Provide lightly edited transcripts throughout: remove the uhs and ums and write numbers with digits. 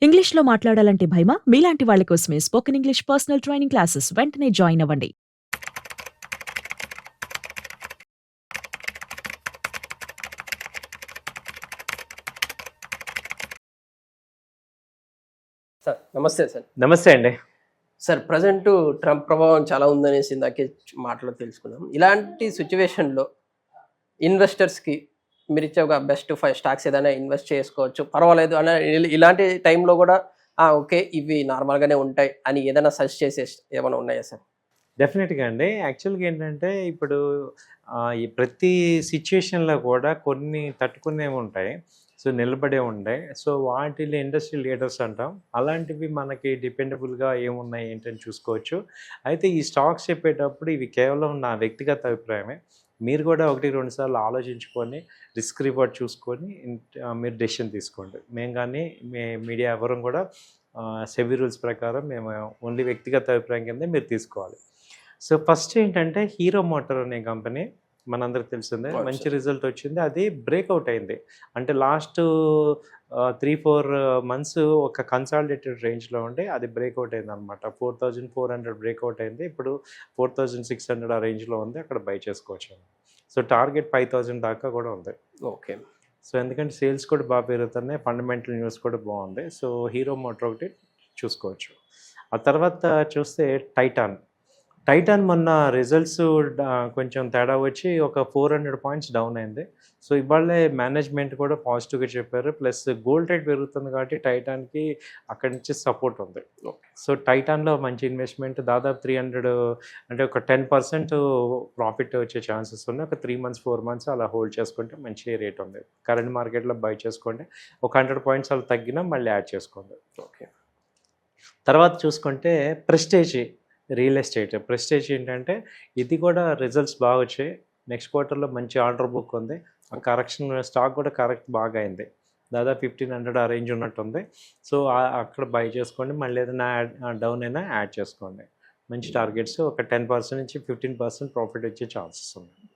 ఇంగ్లీష్‌లో మాట్లాడాలంటే భయమా? మీలాంటి వాళ్ళ కోసమే spoken English personal training classes వెంటనే జాయిన్ అవ్వండి. సార్ నమస్తే సార్. నమస్తే అండి. సార్ ప్రెజెంటు ట్రంప్ ప్రభావం చాలా ఉందనేసి ఇందాకే మాటలో తెలుసుకున్నాం. ఇలాంటి సిట్యుయేషన్‌లో ఇన్వెస్టర్స్‌కి మీరిచ్చే ఒక బెస్ట్ 5 స్టాక్స్ ఏదైనా ఇన్వెస్ట్ చేసుకోవచ్చు. పర్వాలేదు అనే ఇలాంటి టైంలో గూడా ఓకే. ఇవి నార్మల్‌గానే ఉంటాయి అని ఏదైనా సజెస్ట్ చేసేసి ఏమైనా ఉన్నాయా సార్? డెఫినెట్‌గా అండి. యాక్చువల్‌గా ఏంటంటే ఇప్పుడు ఈ ప్రతి సిట్యుయేషన్‌లో కూడా కొన్ని తట్టుకునేవి ఉంటాయి. సో, నిలబడేవి ఉంటాయి. సో, వాటిని ఇండస్ట్రీ లీడర్స్ అంటాం. అలాంటివి మనకి డిపెండబుల్‌గా ఏమున్నాయి ఏంటని చూసుకోవచ్చు. అయితే ఈ స్టాక్స్ చెప్పేటప్పుడు ఇవి కేవలం నా వ్యక్తిగత అభిప్రాయమే. మీరు కూడా 1, 2 సార్లు ఆలోచించుకొని రిస్క్ రివార్డ్ చూసుకొని మీరు డెసిషన్ తీసుకోండి. మేము గానీ మీడియా ఎవరం కూడా సెబీ రూల్స్ ప్రకారం మేము ఓన్లీ వ్యక్తిగత అభిప్రాయం కిందే మీరు తీసుకోవాలి. సో, ఫస్ట్ ఏంటంటే హీరో మోటార్ అనే కంపెనీ మనందరికి తెలిసిందే. అవును మంచి సార్. రిజల్ట్ వచ్చింది. అది బ్రేక్అవుట్ అయింది. అంటే లాస్ట్ 3, 4 మంత్స్ ఒక కన్సాలిడేటెడ్ రేంజ్‌లో ఉండి అది బ్రేక్అవుట్ అయిందనమాట. 4400 బ్రేక్అవుట్ అయింది. ఇప్పుడు 4600 ఆ రేంజ్‌లో ఉంది. అక్కడ బై చేసుకోవచ్చు. సో, టార్గెట్ 5000 దాకా కూడా ఉంది. ఓకే. సో, ఎందుకంటే సేల్స్ కూడా బాగా పెరుగుతున్నాయి. ఫండమెంటల్ న్యూస్ కూడా బాగుంది. సో, హీరో మోటార్ ఒకటి చూసుకోవచ్చు. ఆ తర్వాత చూస్తే టైటాన్. టైటాన్ మొన్న రిజల్ట్స్ కొంచెం తేడా వచ్చి ఒక 400 పాయింట్స్ డౌన్ అయింది. సో, ఇవాళే మేనేజ్మెంట్ కూడా పాజిటివ్‌గా చెప్పారు. ప్లస్ గోల్డ్ రేట్ పెరుగుతుంది కాబట్టి టైటాన్‌కి అక్కడి నుంచి సపోర్ట్ ఉంది. ఓకే. సో, టైటాన్‌లో మంచి ఇన్వెస్ట్‌మెంట్ దాదాపు 300 అంటే ఒక 10% ప్రాఫిట్ వచ్చే ఛాన్సెస్ ఉన్నాయి. ఒక 3 మంత్స్, 4 మంత్స్ అలా హోల్డ్ చేసుకుంటే మంచి రేట్ ఉంది. కరెంట్ మార్కెట్‌లో బై చేసుకోండి. ఒక 100 పాయింట్స్ అలా తగ్గినా మళ్ళీ యాడ్ చేసుకోండి. ఓకే. తర్వాత చూసుకుంటే ప్రెస్టేజ్ రియల్ ఎస్టేట్. ప్రెస్టేజ్ ఏంటంటే ఇది కూడా రిజల్ట్స్ బాగా వచ్చాయి. నెక్స్ట్ క్వార్టర్‌లో మంచి ఆర్డర్ బుక్ ఉంది. ఆ కరెక్షన్ స్టాక్ కూడా కరెక్ట్ బాగా అయింది. దాదాపు 1500 ఆ రేంజ్ ఉన్నట్టుంది. సో, అక్కడ బై చేసుకోండి. మళ్ళీ ఏదైనా డౌన్ అయినా యాడ్ చేసుకోండి. మంచి టార్గెట్స్ ఒక 10% నుంచి 15% ప్రాఫిట్ వచ్చే ఛాన్సెస్ ఉన్నాయి.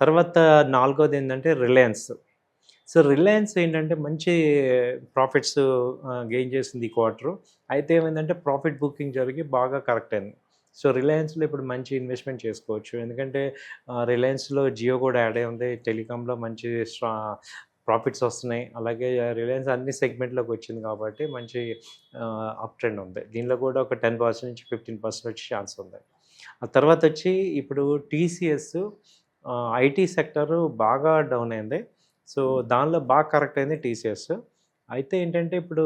తర్వాత నాలుగోది ఏంటంటే రిలయన్స్. సో, రిలయన్స్ ఏంటంటే మంచి ప్రాఫిట్స్ గెయిన్ చేసింది ఈ క్వార్టరు. అయితే ఏమైందంటే ప్రాఫిట్ బుకింగ్ జరిగి బాగా కరెక్ట్ అయింది. సో, రిలయన్స్‌లో ఇప్పుడు మంచి ఇన్వెస్ట్‌మెంట్ చేసుకోవచ్చు. ఎందుకంటే రిలయన్స్‌లో జియో కూడా యాడ్ అయి ఉంది. టెలికామ్‌లో మంచి ప్రాఫిట్స్ వస్తున్నాయి. అలాగే రిలయన్స్ అన్ని సెగ్మెంట్‌లోకి వచ్చింది కాబట్టి మంచి అప్ ట్రెండ్ ఉంది. దీనిలో కూడా ఒక 10% నుంచి 15% వచ్చే ఛాన్స్ ఉంది. ఆ తర్వాత వచ్చి ఇప్పుడు టీసీఎస్ ఐటీ సెక్టారు బాగా డౌన్ అయింది. సో, దానిలో బాగా కరెక్ట్ అయింది టీసీఎస్. అయితే ఏంటంటే ఇప్పుడు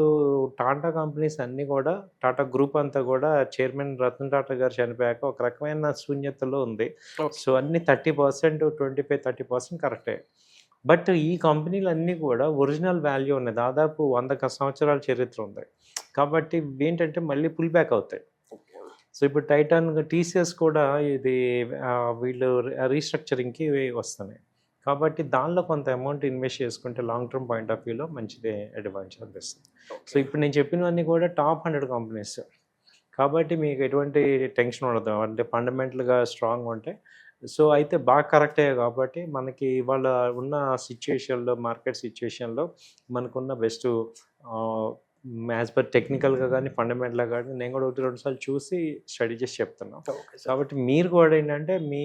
టాటా కంపెనీస్ అన్నీ కూడా టాటా గ్రూప్ అంతా కూడా చైర్మన్ రతన్ టాటా గారు చనిపోయాక ఒక రకమైన శూన్యతలో ఉంది. ఓకే. సో, అన్నీ 30%, 25, 30% కరెక్టే. బట్ ఈ కంపెనీలన్నీ కూడా ఒరిజినల్ వాల్యూ ఉన్నాయి. దాదాపు 100 సంవత్సరాల చరిత్ర ఉంది. కాబట్టి ఇవేంటంటే మళ్ళీ పుల్ బ్యాక్ అవుతాయి. సో, ఇప్పుడు టైటాన్, టీసీఎస్ కూడా ఇది వీళ్ళు రీస్ట్రక్చరింగ్‌కి వస్తున్నాయి. కాబట్టి దానిలో కొంత అమౌంట్ ఇన్వెస్ట్ చేసుకుంటే లాంగ్ టర్మ్ పాయింట్ ఆఫ్ వ్యూలో మంచిదే అడ్వాంటేజ్ అనిపిస్తుంది. సో, ఇప్పుడు నేను చెప్పినవన్నీ కూడా టాప్ 100 కంపెనీస్. కాబట్టి మీకు ఎటువంటి టెన్షన్ ఉండదు. అంటే ఫండమెంటల్‌గా స్ట్రాంగ్‌గా ఉంటాయి. సో, అయితే బాగా కరెక్ట్ అయ్యాయి కాబట్టి మనకి ఇవాళ ఉన్న సిట్యుయేషన్‌లో, మార్కెట్ సిట్యుయేషన్‌లో మనకున్న బెస్ట్ ఆహ్, యాజ్ పర్ టెక్నికల్‌గా గానీ, ఫండమెంటల్‌గా గానీ నేను కూడా 1, 2 సార్లు చూసి స్టడీ చేసి చెప్తున్నా. Okay sir. కాబట్టి మీరు కూడా ఏంటంటే మీ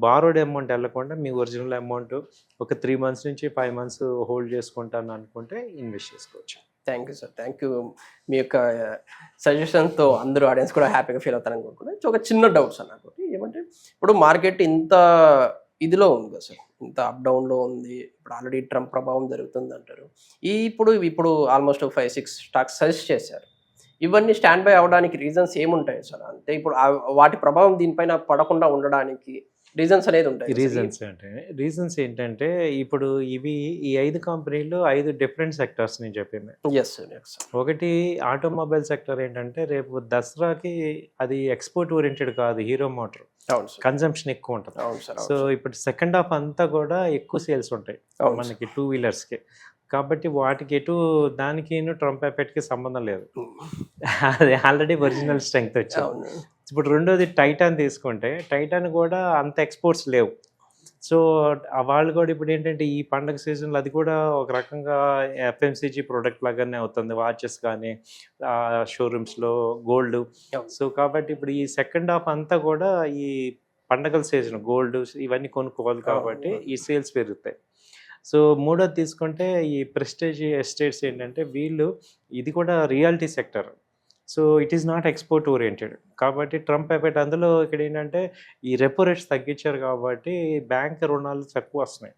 బారోడ్ అమౌంట్ ఎళ్ళకుండా మీ ఒరిజినల్ అమౌంట్ ఒక 3 మంత్స్ నుంచి 5 మంత్స్ హోల్డ్ చేసుకుంటాను అనుకుంటే ఇన్వెస్ట్ చేసుకోవచ్చు. Thank you sir. Thank you. మీ యొక్క సజెషన్‌తో అందరూ ఆడియన్స్ కూడా హ్యాపీగా ఫీల్ అవుతారని కోరుకుంటున్నాను. సో, ఒక చిన్న డౌట్ సార్ నాకోటి. ఏమంటే ఇప్పుడు మార్కెట్ ఇంత ఇదిలో ఉంది కదా సార్. ఇంత అప్ డౌన్‌లో ఉంది. ఇప్పుడు ఆల్రెడీ ట్రంప్ ప్రభావం జరుగుతుందంటారు. ఇప్పుడు ఆల్మోస్ట్ 5, 6 స్టాక్స్ సజెస్ట్ చేశారు. ఇవన్నీ స్టాండ్ బై అవ్వడానికి రీజన్స్ ఏముంటాయి సార్? అంటే ఇప్పుడు వాటి ప్రభావం దీనిపైన పడకుండా ఉండడానికి రీజన్స్ అనేది ఉంటాయి. రీజన్స్ ఏంటంటే ఇప్పుడు ఈ 5 కంపెనీలు 5 డిఫరెంట్ సెక్టార్స్ నేను చెప్పింది. Yes sir. Yes sir. ఒకటి ఆటోమొబైల్ సెక్టర్ ఏంటంటే రేపు దసరాకి అది ఎక్స్‌పోర్ట్ ఓరియెంటెడ్ కాదు హీరో మోటార్. అవును సార్. కన్జంప్షన్ ఎక్కువ ఉంటది. అవును సార్. సో, ఇప్పుడు సెకండ్ హాఫ్ అంతా కూడా ఎక్కువ సేల్స్ ఉంటాయి అవును సార్. మనకి 2 వీలర్స్‌కి. కాబట్టి వాటికి దానికిను ట్రంప్ ఎఫెక్ట్‌కి సంబంధం లేదు. అది ఆల్రెడీ ఒరిజినల్ స్ట్రెంగ్త్ వచ్చింది. అవును. ఇప్పుడు రెండోది టైటాన్ తీసుకుంటే టైటాన్ కూడా అంత ఎక్స్‌పోర్ట్స్ లేవు. సో వాళ్ళు కూడా ఇప్పుడు ఏంటంటే ఈ పండగ సీజన్లో అది కూడా ఒక రకంగా ఎఫ్ఎంసీజీ ప్రోడక్ట్ లాగానే అవుతుంది, వాచెస్ కానీ షోరూమ్స్లో గోల్డ్. సో కాబట్టి ఇప్పుడు ఈ సెకండ్ హాఫ్ అంతా కూడా ఈ పండగల సీజన్ గోల్డ్ ఇవన్నీ కొనుక్కోవాలి కాబట్టి ఈ సేల్స్ పెరుగుతాయి. సో మూడోది తీసుకుంటే ఈ ప్రెస్టేజ్ ఎస్టేట్స్ ఏంటంటే వీళ్ళు ఇది కూడా reality sector. So it is not export oriented కాబట్టి ట్రంప్ ఎఫెక్ట్ అందులో ఇక్కడ ఏంటంటే ఈ రెపో రేట్స్ తగ్గించారు కాబట్టి బ్యాంక్ రుణాలు తక్కువ వస్తున్నాయి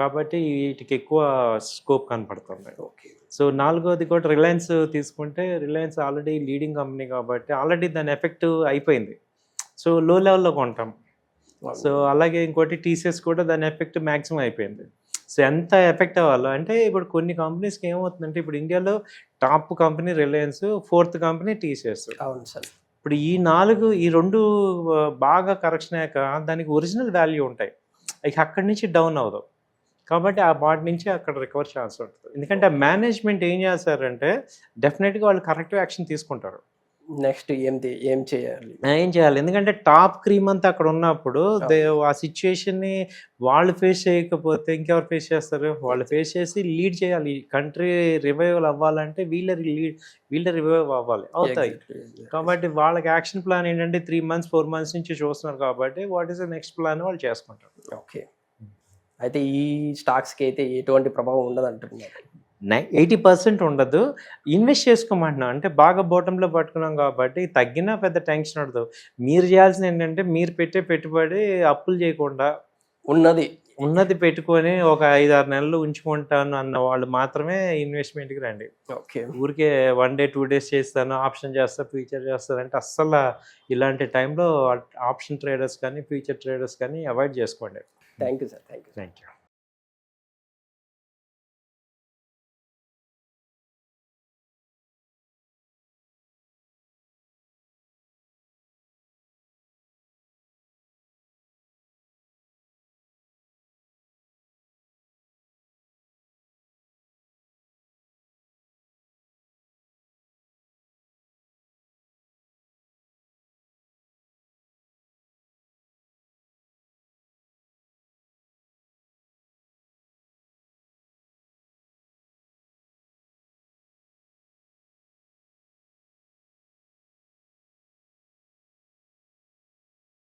కాబట్టి వీటికి ఎక్కువ స్కోప్ కనపడుతుంది. ఓకే. సో నాలుగోది కూడా రిలయన్స్ తీసుకుంటే రిలయన్స్ ఆల్రెడీ లీడింగ్ కంపెనీ కాబట్టి ఆల్రెడీ దాని ఎఫెక్ట్ అయిపోయింది. సో లో లెవెల్లో కొంటాం. సో అలాగే ఇంకోటి టీసీఎస్ కూడా దాని ఎఫెక్ట్ మ్యాక్సిమం అయిపోయింది. సో ఎంత ఎఫెక్ట్ అవ్వాలో అంటే ఇప్పుడు కొన్ని కంపెనీస్కి ఏమవుతుందంటే ఇప్పుడు ఇండియాలో top company Reliance, fourth company TCS. అవును సార్. ఇప్పుడు ఈ రెండు బాగా కరెక్షన్ అయ్యాక దానికి ఒరిజినల్ వాల్యూ ఉంటాయి, ఇక అక్కడి నుంచి డౌన్ అవ్వదు కాబట్టి ఆ వాటి నుంచి అక్కడ రికవర్ ఛాన్స్ ఉంటుంది. ఎందుకంటే ఆ మేనేజ్మెంట్ ఏం చేస్తారంటే డెఫినెట్గా వాళ్ళు కరెక్టివ్ యాక్షన్ తీసుకుంటారు. నెక్స్ట్ ఏం చేయాలి ఎందుకంటే టాప్ క్రీమ్ అంతా అక్కడ ఉన్నప్పుడు ఆ సిచ్యుయేషన్ని వాళ్ళు ఫేస్ చేయకపోతే ఇంకెవరు ఫేస్ చేస్తారు? వాళ్ళు ఫేస్ చేసి లీడ్ చేయాలి. కంట్రీ రివైవల్ అవ్వాలంటే వీళ్ళ రివైవ్ అవుతాయి కాబట్టి వాళ్ళకి యాక్షన్ ప్లాన్ ఏంటంటే 3 months 4 months నుంచి చూస్తున్నారు కాబట్టి what is the next plan వాళ్ళు చేసుకుంటారు. ఓకే. అయితే ఈ స్టాక్స్కి అయితే ఎటువంటి ప్రభావం ఉండదు అంటున్నారు? 80% ఉండదు. ఇన్వెస్ట్ చేసుకోమంటున్నాం అంటే బాగా బోటంలో పట్టుకున్నాం కాబట్టి తగ్గినా పెద్ద టెన్షన్ ఉండదు. మీరు చేయాల్సింది ఏంటంటే మీరు పెట్టే పెట్టుబడి అప్పులు చేయకుండా ఉన్నది పెట్టుకొని ఒక 5-6 నెలలు ఉంచుకుంటాను అన్న వాళ్ళు మాత్రమే ఇన్వెస్ట్మెంట్కి రండి. ఓకే. ఊరికే 1 day 2 days చేస్తాను, ఆప్షన్ చేస్తా, ఫ్యూచర్ చేస్తానంటే అస్సలు ఇలాంటి టైంలో ఆప్షన్ ట్రేడర్స్ కానీ ఫ్యూచర్ ట్రేడర్స్ కానీ అవాయిడ్ చేసుకోండి. Thank you sir. Thank you.